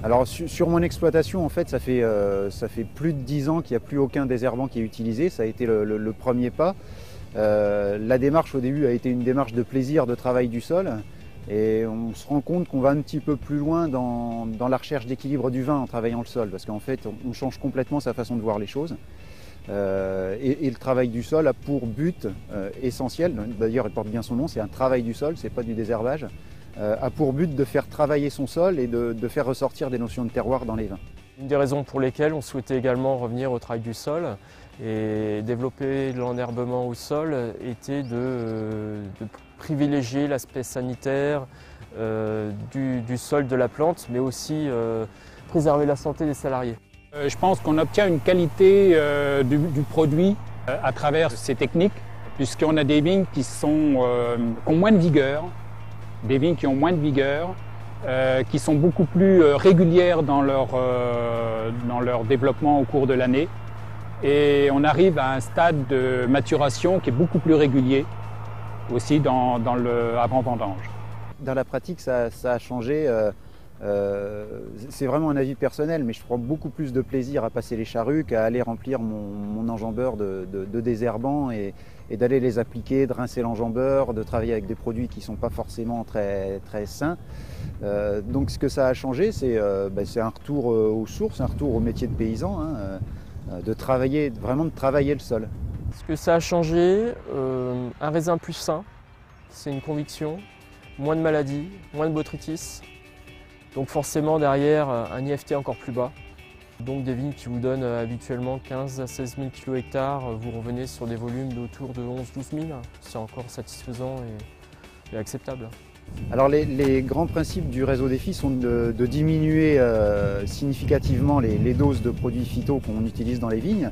Alors sur mon exploitation, en fait, ça fait plus de 10 ans qu'il n'y a plus aucun désherbant qui est utilisé. Ça a été le premier pas. La démarche au début a été une démarche de plaisir, de travail du sol. Et on se rend compte qu'on va un petit peu plus loin dans la recherche d'équilibre du vin en travaillant le sol. Parce qu'en fait, on change complètement sa façon de voir les choses. Et le travail du sol a pour but essentiel, d'ailleurs il porte bien son nom, c'est un travail du sol, c'est pas du désherbage, a pour but de faire travailler son sol et de faire ressortir des notions de terroir dans les vins. Une des raisons pour lesquelles on souhaitait également revenir au travail du sol et développer l'enherbement au sol était de privilégier l'aspect sanitaire du sol, de la plante, mais aussi préserver la santé des salariés. Je pense qu'on obtient une qualité du produit à travers ces techniques, puisqu'on a des vignes qui ont moins de vigueur, des vignes qui ont moins de vigueur, qui sont beaucoup plus régulières dans leur développement au cours de l'année. Et on arrive à un stade de maturation qui est beaucoup plus régulier aussi dans le avant-vendange. Dans la pratique, ça a changé. C'est vraiment un avis personnel, mais je prends beaucoup plus de plaisir à passer les charrues qu'à aller remplir mon enjambeur de désherbants et d'aller les appliquer, de rincer l'enjambeur, de travailler avec des produits qui ne sont pas forcément très sains. Donc ce que ça a changé, c'est un retour aux sources, un retour au métier de paysan, vraiment de travailler le sol. Ce que ça a changé, un raisin plus sain, c'est une conviction, moins de maladies, moins de botrytis. Donc forcément derrière un IFT encore plus bas. Donc des vignes qui vous donnent habituellement 15 à 16 000 kg/hectare, vous revenez sur des volumes d'autour de 11-12 000. C'est encore satisfaisant et acceptable. Alors les grands principes du réseau défi sont de diminuer significativement les doses de produits phyto qu'on utilise dans les vignes.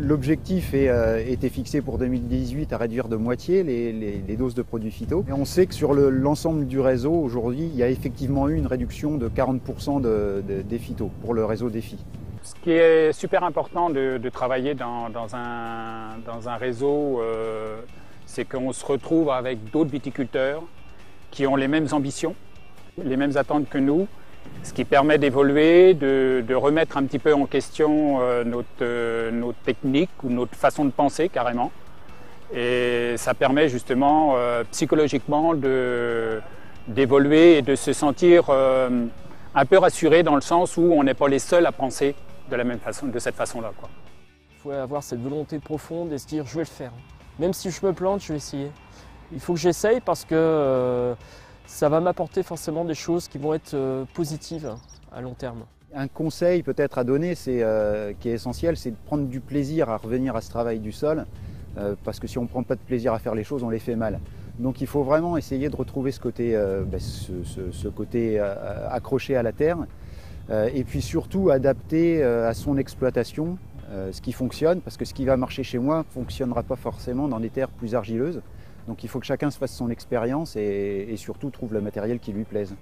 L'objectif était fixé pour 2018 à réduire de moitié les doses de produits phyto. Et on sait que sur l'ensemble du réseau, aujourd'hui, il y a effectivement eu une réduction de 40% des phytos pour le réseau défi. Ce qui est super important de travailler dans un réseau, c'est qu'on se retrouve avec d'autres viticulteurs qui ont les mêmes ambitions, les mêmes attentes que nous, ce qui permet d'évoluer, de remettre un petit peu en question notre technique ou notre façon de penser carrément. Et ça permet justement psychologiquement d'évoluer et de se sentir un peu rassuré dans le sens où on n'est pas les seuls à penser de cette façon-là. Il faut avoir cette volonté profonde et se dire je vais le faire. Même si je me plante, je vais essayer. Il faut que j'essaye parce que ça va m'apporter forcément des choses qui vont être positives à long terme. Un conseil peut-être à donner qui est essentiel, c'est de prendre du plaisir à revenir à ce travail du sol, parce que si on ne prend pas de plaisir à faire les choses, on les fait mal. Donc il faut vraiment essayer de retrouver ce côté, accroché à la terre, et puis surtout adapter à son exploitation ce qui fonctionne, parce que ce qui va marcher chez moi ne fonctionnera pas forcément dans des terres plus argileuses. Donc il faut que chacun se fasse son expérience et surtout trouve le matériel qui lui plaise.